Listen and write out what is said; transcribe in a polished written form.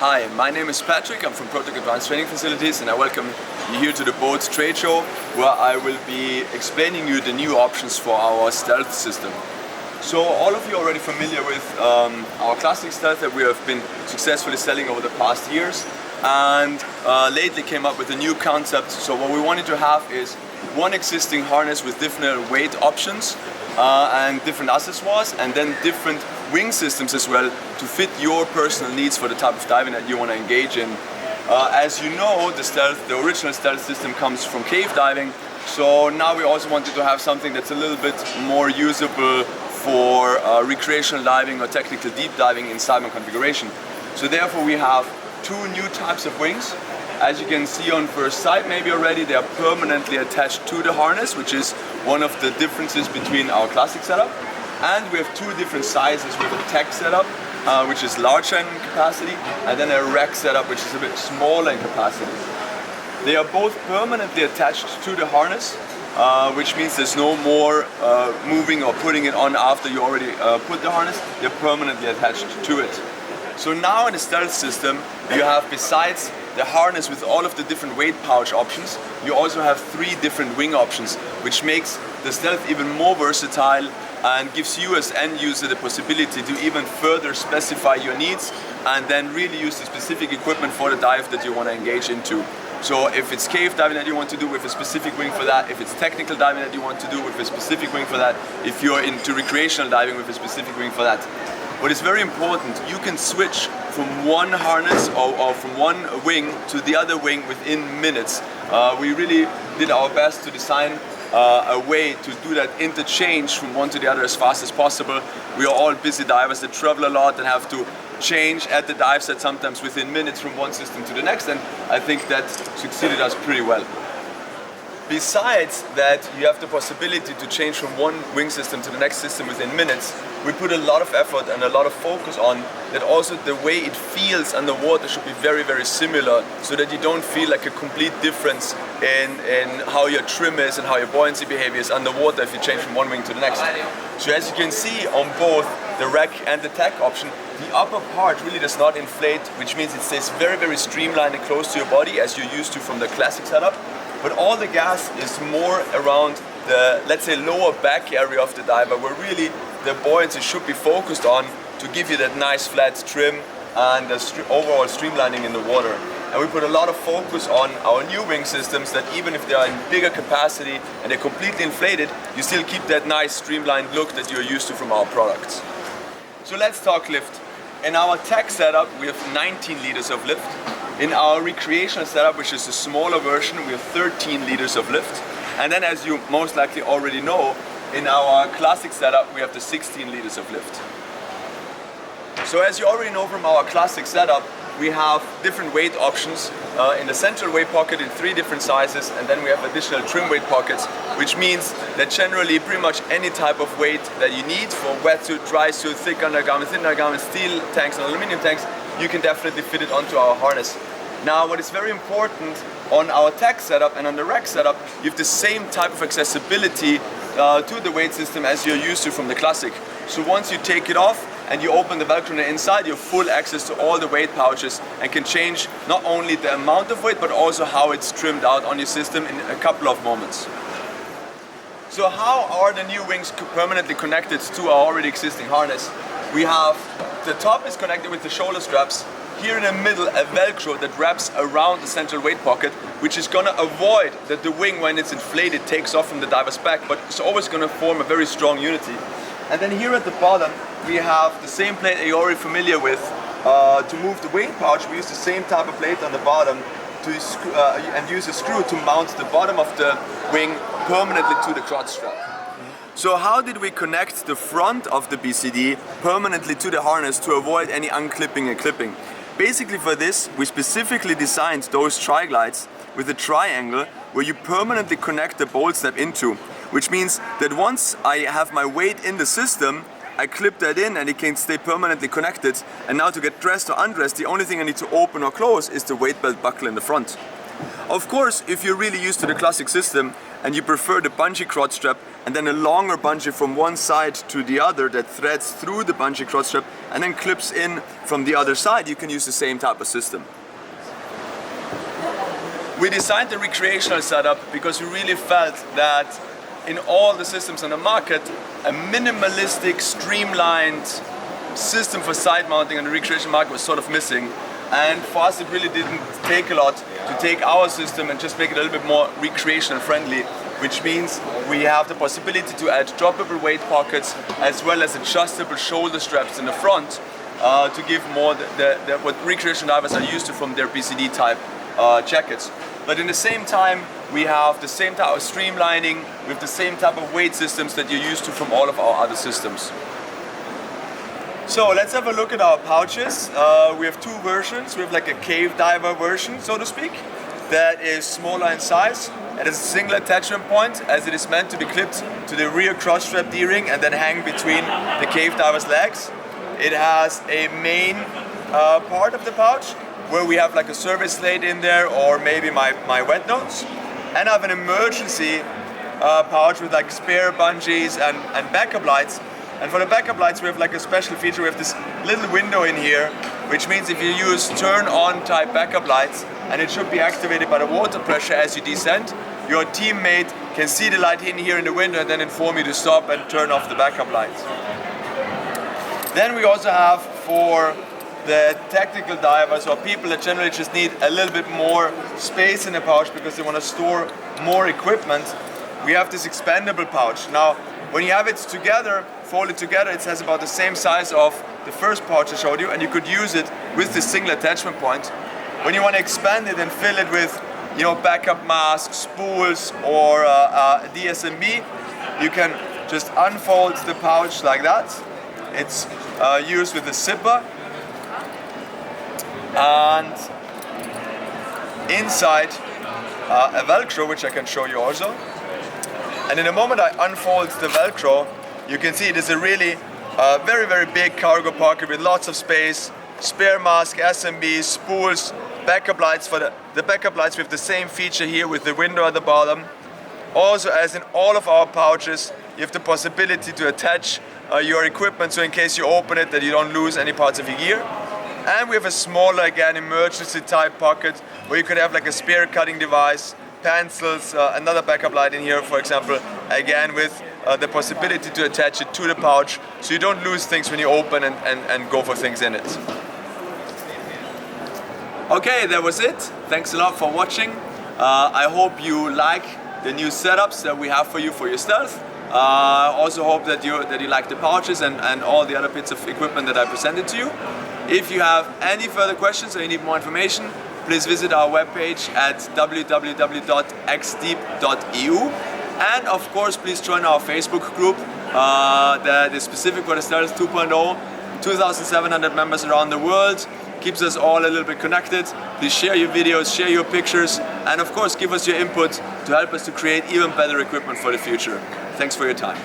Hi, my name is Patrick. I'm from Project Advanced Training Facilities and I welcome you here to the Boats trade show where I will be explaining you the new options for our Stealth system. So all of you are already familiar with our classic Stealth that we have been successfully selling over the past years, and lately came up with a new concept. So what we wanted to have is one existing harness with different weight options and different accessories, and then different wing systems as well to fit your personal needs for the type of diving that you want to engage in. As you know, the original Stealth system comes from cave diving, so now we also wanted to have something that's a little bit more usable for recreational diving or technical deep diving in Simon configuration. So therefore we have two new types of wings. As you can see on first sight maybe already, they are permanently attached to the harness, which is one of the differences between our classic setup. And we have two different sizes. We have a Tec setup, which is larger in capacity, and then a Rec setup, which is a bit smaller in capacity. They are both permanently attached to the harness, which means there's no more moving or putting it on after you already put the harness. They're permanently attached to it. So now in the Stealth system, you have, besides the harness with all of the different weight pouch options, you also have three different wing options, which makes the Stealth even more versatile and gives you as end user the possibility to even further specify your needs and then really use the specific equipment for the dive that you want to engage into. So if it's cave diving that you want to do, with a specific wing for that. If it's technical diving that you want to do, with a specific wing for that. If you're into recreational diving, with a specific wing for that. But it's very important, you can switch from one harness or from one wing to the other wing within minutes. We really did our best to design a way to do that interchange from one to the other as fast as possible. We are all busy divers that travel a lot and have to change at the dive set sometimes within minutes from one system to the next, and I think that succeeded us pretty well. Besides that, you have the possibility to change from one wing system to the next system within minutes. We put a lot of effort and a lot of focus on that. Also the way it feels underwater should be very, very similar, so that you don't feel like a complete difference in how your trim is and how your buoyancy behavior is underwater if you change from one wing to the next. So as you can see on both the Rec and the Tec option, the upper part really does not inflate, which means it stays very, very streamlined and close to your body as you're used to from the classic setup. But all the gas is more around the, let's say, lower back area of the diver, where really the buoyancy should be focused on to give you that nice flat trim and the overall streamlining in the water. And we put a lot of focus on our new wing systems, that even if they are in bigger capacity and they're completely inflated, you still keep that nice streamlined look that you're used to from our products. So let's talk lift. In our Tec setup, we have 19 liters of lift. In our recreational setup, which is the smaller version, we have 13 liters of lift. And then, as you most likely already know, in our classic setup, we have the 16 liters of lift. So as you already know from our classic setup, we have different weight options in the central weight pocket in three different sizes, and then we have additional trim weight pockets, which means that generally pretty much any type of weight that you need for wetsuit, dry suit, thick undergarment, thin undergarment, steel tanks and aluminum tanks, you can definitely fit it onto our harness. Now what is very important on our Tec setup and on the Rec setup, you have the same type of accessibility to the weight system as you're used to from the classic. So once you take it off and you open the Velcro on the inside, you have full access to all the weight pouches and can change not only the amount of weight but also how it's trimmed out on your system in a couple of moments. So how are the new wings permanently connected to our already existing harness? We have, the top is connected with the shoulder straps. Here in the middle, a Velcro that wraps around the central weight pocket, which is going to avoid that the wing, when it's inflated, takes off from the diver's back, but it's always going to form a very strong unity. And then here at the bottom, we have the same plate that you're already familiar with. To move the weight pouch, we use the same type of plate on the bottom and use a screw to mount the bottom of the wing permanently to the crotch strap. So how did we connect the front of the BCD permanently to the harness to avoid any unclipping and clipping? Basically for this, we specifically designed those tri-glides with a triangle where you permanently connect the bolt snap into, which means that once I have my weight in the system, I clip that in and it can stay permanently connected. And now to get dressed or undressed, the only thing I need to open or close is the weight belt buckle in the front. Of course, if you're really used to the classic system and you prefer the bungee crotch strap and then a longer bungee from one side to the other that threads through the bungee crotch strap and then clips in from the other side, you can use the same type of system. We designed the recreational setup because we really felt that in all the systems on the market, a minimalistic, streamlined system for side mounting on the recreational market was sort of missing. And for us, it really didn't take a lot to take our system and just make it a little bit more recreational friendly, which means we have the possibility to add droppable weight pockets as well as adjustable shoulder straps in the front to give more what recreational divers are used to from their BCD type jackets. But in the same time, we have the same type of streamlining with the same type of weight systems that you're used to from all of our other systems. So let's have a look at our pouches. We have two versions. We have like a cave diver version, so to speak, that is smaller in size. It has a single attachment point as it is meant to be clipped to the rear crotch strap D-ring and then hang between the cave diver's legs. It has a main part of the pouch where we have like a service slate in there or maybe my wet notes. And I have an emergency pouch with like spare bungees and backup lights. And for the backup lights we have like a special feature. We have this little window in here, which means if you use turn-on type backup lights, and it should be activated by the water pressure as you descend, your teammate can see the light in here in the window and then inform you to stop and turn off the backup lights. Then we also have for the technical divers or people that generally just need a little bit more space in the pouch because they want to store more equipment, we have this expandable pouch. Now, when you have it together, folded together, it has about the same size of the first pouch I showed you, and you could use it with this single attachment point. When you want to expand it and fill it with, you know, backup masks, spools, or DSMB, you can just unfold the pouch like that. It's used with a zipper, and inside a Velcro, which I can show you also. And in the moment I unfold the Velcro, you can see it is a really very, very big cargo pocket with lots of space, spare mask, SMBs, spools, backup lights. For the backup lights, we have the same feature here with the window at the bottom. Also, as in all of our pouches, you have the possibility to attach your equipment, so in case you open it that you don't lose any parts of your gear. And we have a smaller, again, emergency type pocket where you could have like a spare cutting device, pencils, another backup light in here, for example, again with the possibility to attach it to the pouch so you don't lose things when you open and go for things in it. Okay, that was it. Thanks a lot for watching. I hope you like the new setups that we have for you for your stealth. I also hope that you like the pouches and all the other bits of equipment that I presented to you. If you have any further questions or you need more information, please visit our webpage at www.xdeep.eu. And of course, please join our Facebook group that is specific for the Stealth 2.0. 2,700 members around the world. Keeps us all a little bit connected. Please share your videos, share your pictures, and of course give us your input to help us to create even better equipment for the future. Thanks for your time.